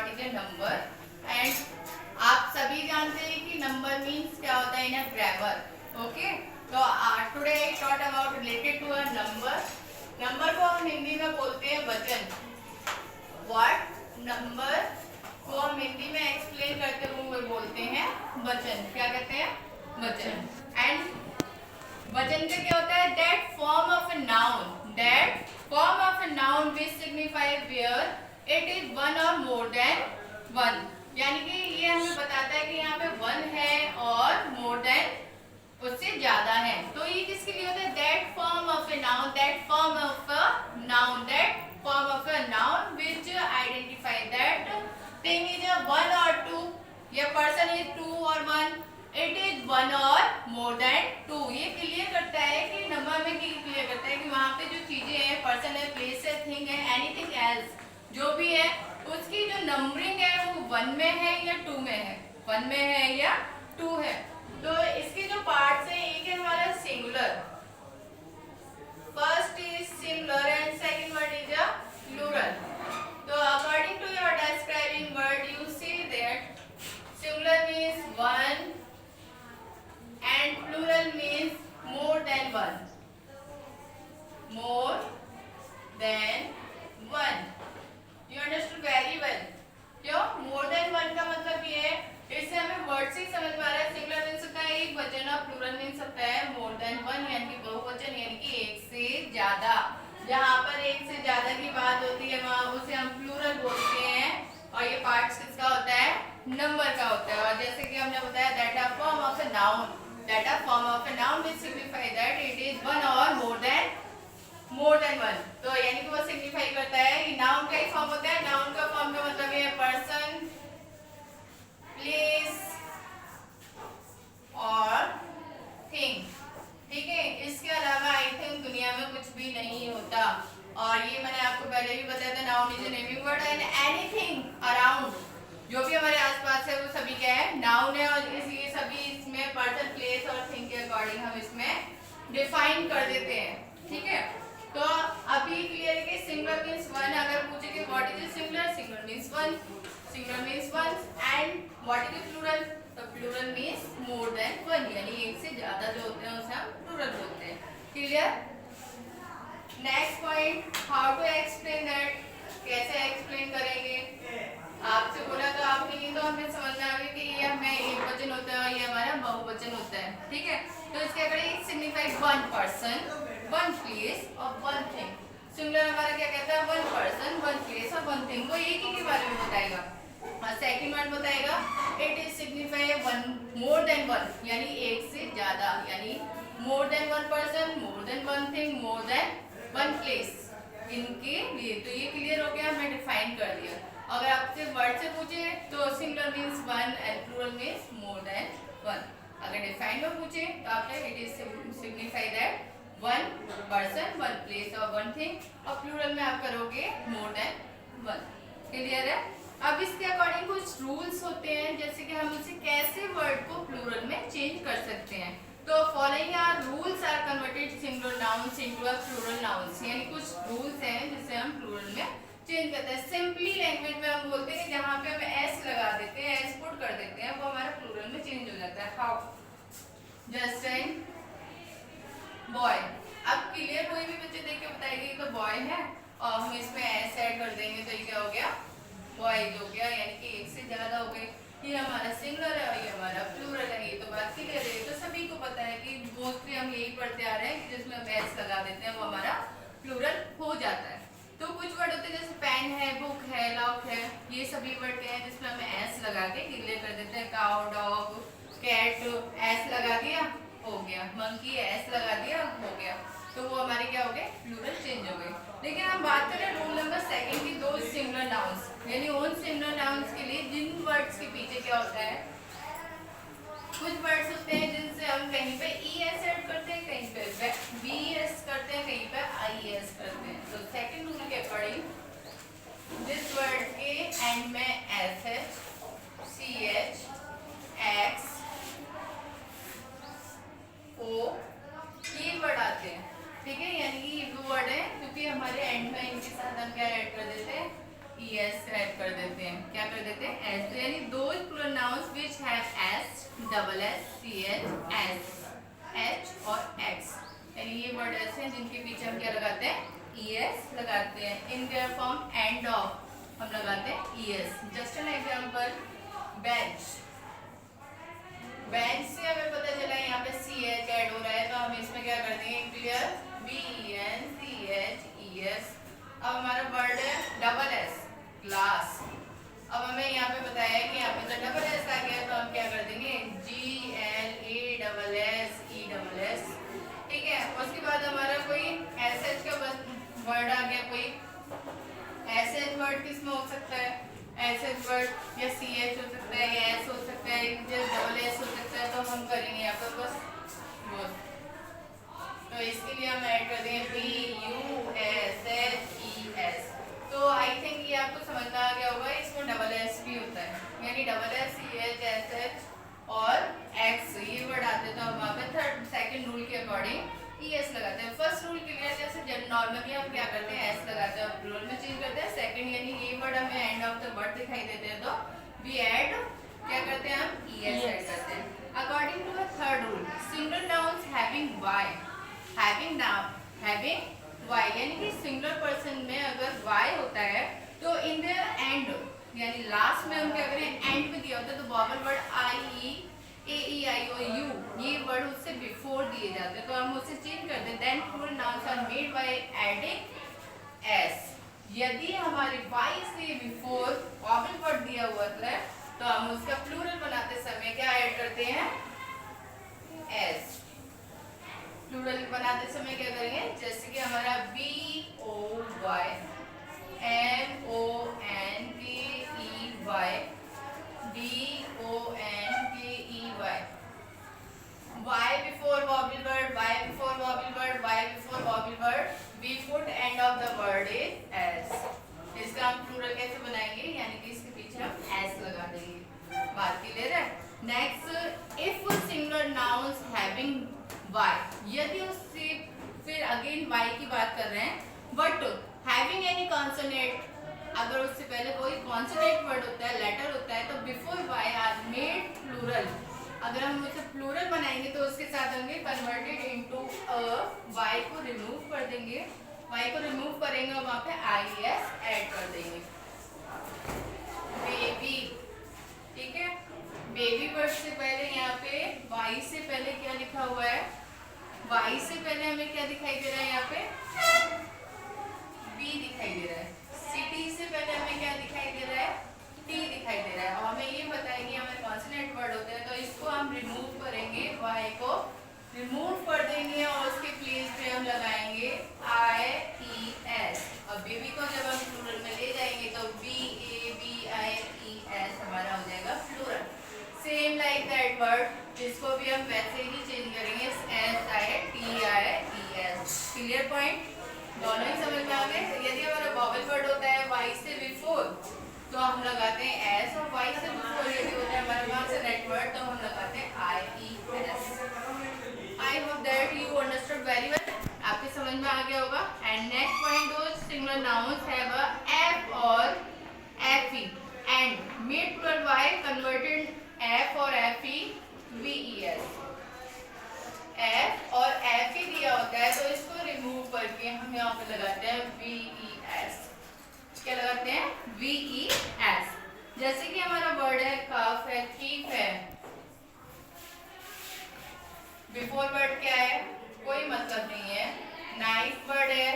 What is a number. And आप सभी जानते हैं कि नंबर मीन्स क्या होता है इन अ ग्रामर। ओके, तो today I taught about related to a number. Number को हम हिंदी में बोलते हैं वचन। व्हाट नंबर को हम हिंदी में एक्सप्लेन करते हुए बोलते हैं वचन। क्या कहते हैं? वचन। एंड वचन का क्या होता है? That form of a noun, that form of a noun which signify where it is one और मोर देन वन। यानी कि ये हमें बताता है कि यहाँ पे वन है और मोर देन उससे ज्यादा है। तो ये किसके लिए होता है? That form of a noun, that form of a noun, that form of a noun which identify that thing is a one or two, या person is two or one, it is one or more than two। ये clear करता है कि number में clear करता है कि वहाँ पे जो चीजें हैं, पर्सन है, प्लेस है, थिंग है, एनीथिंग एल्स जो भी है, उसकी जो नंबरिंग है वो वन में है या टू में है, वन में है या टू है। तो इसके जो पार्ट्स है, एक है हमारा singular, first is singular and second word is a plural. So according to your describing word, you see that singular means one and plural means more than one. More than one. You understood very well. क्यों? more than one का मतलब ये है, इससे हमें word से ही समझ में आ रहा है। सिंगुलर मिल सकता है एक वचन और प्लूरल मिल सकता है मोर देन वन, यानी कि बहुवचन, यानी कि एक से ज्यादा। जहाँ पर एक से ज्यादा की बात होती है वहाँ उसे हम प्लूरल बोलते हैं। और ये पार्ट्स किसका होता है? नंबर का होता है। और जैसे कि हमने बताया that are form of a noun, that are form of a noun which signify that it is one और मोर देन वन। तो यानी कि वो सिग्निफाई करता है कि नाउन का ही फॉर्म होता है। नाउन का फॉर्म का मतलब ये पर्सन, प्लेस और थिंग। ठीक है, इसके अलावा आई थिंक दुनिया में कुछ भी नहीं होता। और ये मैंने आपको पहले भी बताया था, noun is a naming word and anything around, जो भी हमारे आसपास है वो सभी क्या है? नाउन है। और ये सभी इसमें पर्सन, प्लेस और थिंग के अकॉर्डिंग हम इसमें डिफाइन कर देते हैं। ठीक है, तो अभी क्लियर है कि सिंगुलर मींस वन। अगर पूछे कि what is singular, singular means one, singular means one. And what is plural, तो plural means more than one, यानी एक से ज्यादा जो होते हैं उसे हम प्लूरल बोलते हैं। Clear? Next point, how to explain that, कैसे एक्सप्लेन करेंगे? आपसे बोला तो आपने ये तो हमें समझ में आ गया कि ये हमें एक वचन होता है और ये हमारा बहुवचन होता है। ठीक है, तो इसके according signify one person, one place और वन थिंग। सिंगुलर हमारा क्या कहता है? वन पर्सन, वन प्लेस और वन थिंग। वो एक ही के बारे में बताएगा। और सेकंड वर्ड बताएगा it is signify one more than one, यानी एक से ज्यादा, यानी मोर देन वन पर्सन, मोर देन वन थिंग, मोर देन वन प्लेस। इनके लिए तो ये क्लियर हो गया, हमने डिफाइन कर दिया। अगर आपसे वर्ड से पूछे तो singular means one and plural means more than one. अगर डिफाइन में पूछे तो आपने it is signify that one person, one place और वन थिंग, और प्लूरल में आप करोगे मोर देन वन। क्लियर है? अब इसके अकॉर्डिंग कुछ रूल्स होते हैं, जैसे कि हम उसे कैसे वर्ड को प्लूरल में चेंज कर सकते हैं। तो following are rules are converted singular nouns into plural nouns, यानी कुछ रूल्स हैं जिससे हम प्लूरल में चेंज करते हैं। सिंपली लैंग्वेज में हम बोलते हैं कि जहाँ पे हम एस लगा देते हैं, एस पुट कर देते हैं, वो हमारा प्लूरल में चेंज हो जाता है। हाउ? Just an boy. अब क्लियर कोई भी बच्चे देख के बताएंगे तो बॉय है और हम इसमें एस ऐड कर देंगे तो ये क्या हो गया? बॉयज हो गया, यानी कि एक से ज्यादा हो गए। ये हमारा सिंगुलर है और ये हमारा प्लूरल है। ये तो बात क्लियर है, तो सभी को पता है कि मोस्टली हम यही पढ़ते आ रहे हैं कि जिसमें हम एस लगा देते हैं वो हमारा प्लूरल हो जाता है। तो कुछ वर्ड होते हैं जैसे पेन है, बुक है, लॉक है, ये सभी वर्ड के हैं जिसमें हम एस लगा के क्लियर कर देते हैं। काउ, डॉग, कैट, एस लगा दिया हो गया। मंकी, एस लगा दिया हो गया। तो वो हमारे क्या हो गए? प्लूरल चेंज हो गए। लेकिन हम बात करें रूल नंबर सेकंड की, दो सिंगुलर नाउन्स, यानी उन सिंगुलर नाउन्स के लिए जिन वर्ड्स के पीछे क्या होता है, कुछ वर्ड्स होते हैं जिनसे हम कहीं पे ई एस ऐड करते हैं, कहीं पे बी एस करते हैं, कहीं पे आई एस करते हैं। तो सेकंड रूल के अकॉर्डिंग जिस वर्ड के एंड में एस है, सी एच, एक्स, ओ, ये वर्ड आते हैं। ठीक है, यानी कि ये वो वर्ड है क्योंकि हमारे एंड में इनके साथ हम क्या ऐड कर देते हैं? ES ऐड कर देते हैं, क्या कर देते हैं S। तो यानी those plural nouns which have S, double S, CH, S, H और X, यानी ये वर्ड ऐसे हैं जिनके पीछे हम क्या लगाते हैं ES लगाते हैं। In their form end of हम लगाते हैं ES। Just an example, bench. Bench से हमें पता चला यहाँ पे CH ऐड हो रहा है, तो हम इसमें क्या कर देंगे क्लियर, BENCHES। अब हमारा वर्ड है डबल S, ग्लास। अब हमें यहाँ पे बताया है कि यहाँ पे तो डबल S आ गया, तो हम क्या कर देंगे GLASSESS। ठीक है, उसके बाद हमारा कोई SH का वर्ड आ गया, कोई SH वर्ड किसमें हो सकता है, SH वर्ड या CH हो सकता है या S हो सकता है या डबल S हो सकता है, तो हम करेंगे यहाँ पर बस वो। तो इसके लिए हम ऐड कर देंगे BUSHES। तो आई थिंक ये आपको समझ में आ गया होगा, इसमें डबल S भी होता है, यानी डबल S, CH, SH और X ये वर्ड आते हैं, तो हम वहाँ पे सेकंड रूल के अकॉर्डिंग ES लगाते हैं। फर्स्ट रूल के लिए जैसे नॉर्मली हम क्या करते हैं S लगाते हैं, प्लूरल में चेंज करते हैं। सेकंड यानी ये वर्ड हमें एंड ऑफ द वर्ड दिखाई देते हैं, तो वी ऐड क्या करते हैं हम ES ऐड करते हैं। According to the third rule, single nouns having Y, having Y यानी कि सिंगुलर पर्सन में अगर Y होता है तो इन द एंड यानी लास्ट में हम क्या करें एंड में दिया होता है, तो vowel word I, E, A, E, I, O, U ये वर्ड उससे बिफोर दिए जाते हैं, तो हम उसे चेंज करते हैं। Then plural nouns are made by adding S। यदि हमारे Y से बिफोर वॉवल वर्ड दिया हुआ है तो हम उसका प्लूरल बनाते समय क्या ऐड करते हैं S। प्लूरल बनाते समय क्या करेंगे, जैसे कि हमारा BOY, MONKEY, DONKEY, Y before vowel word, Y before vowel word, Y before vowel word, we put end of the word is S। इसका हम प्लूरल कैसे बनाएंगे, यानी कि इसके पीछे हम S लगा देंगे। बात क्लियर है। Next, if singular nouns having Y, यदि उससे फिर अगेन Y की बात कर रहे हैं, बट हैविंग एनी कॉन्सोनेंट, अगर उससे पहले कोई कॉन्सोनेंट वर्ड होता है, लेटर होता है, तो before Y are made plural. अगर हम उसे प्लूरल बनाएंगे तो उसके साथ होंगे कन्वर्टेड इनटू अ, Y को रिमूव कर देंगे, Y को रिमूव करेंगे और वहाँ पे IES ऐड कर देंगे। बेबी, ठीक है, बेबी वर्ड से पहले यहाँ पे Y से पहले क्या लिखा हुआ है, Y से पहले हमें क्या दिखाई दे रहा है, यहाँ पे B दिखाई दे रहा है। सिटी से पहले हमें क्या दिखाई दे रहा है, T दिखाई दे रहा है, और हमें ये बताएंगे हमें कॉन्सोनेंट वर्ड होते हैं, तो इसको हम रिमूव करेंगे, Y को रिमूव कर देंगे और उसके प्लेस पे हम लगाएंगे IES। और बेबी को जब हम प्लूरल में ले जाएंगे तो BABIES हमारा हो जाएगा plural. Same like that word, इसको भी हम वैसे ही चेंज करेंगे, SITIES। क्लियर पॉइंट, दोनों ही समझ में आ गए। यदि हमारा वॉवल वर्ड होता है Y से बिफोर तो हम लगाते हैं S, और Y से बिफोर यदि होता है हमारा कॉन्सोनेंट वर्ड तो हम लगाते हैं IES। I hope that you understood very well, आपके समझ में आ गया होगा। एंड नेक्स्ट पॉइंट, दो singular nouns have a F और FE and made plural Y converted F और FE VES। F और FE दिया होता है तो इसको रिमूव करके हम यहाँ पे लगाते हैं VES। क्या लगाते हैं VES। जैसे कि हमारा वर्ड है कफ है, थीफ है, बिफोर वर्ड क्या है, कोई मतलब नहीं है। नाइफ वर्ड है,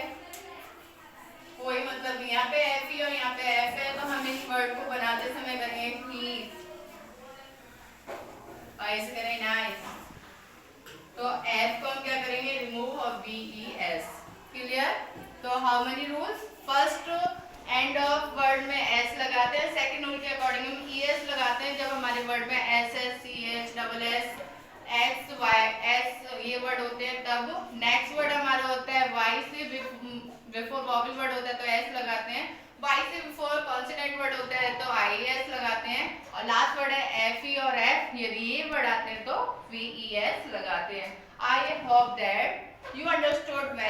कोई मतलब नहीं, यहाँ पे FE और यहाँ पे F है, तो हम इस वर्ड को बनाते समय करेंगे थीफ, ऐसे करें नाइफ, तो F को हम क्या करेंगे रिमूव और VES। क्लियर। तो how many rules, first end of word में S लगाते हैं, सेकंड रूल के अकॉर्डिंग हम ES लगाते हैं जब हमारे वर्ड में SS, CH, double S, X, Y, S ये वर्ड होते हैं। तब नेक्स्ट वर्ड हमारा होता है Y से बिफोर वॉवल वर्ड होता है तो S लगाते हैं, Y से बिफोर कॉन्सोनेंट वर्ड होता है तो IES लगाते हैं, और लास्ट वर्ड है FE और F, यदि ये वर्ड आते हैं तो VES लगाते हैं। आई hope that you understood well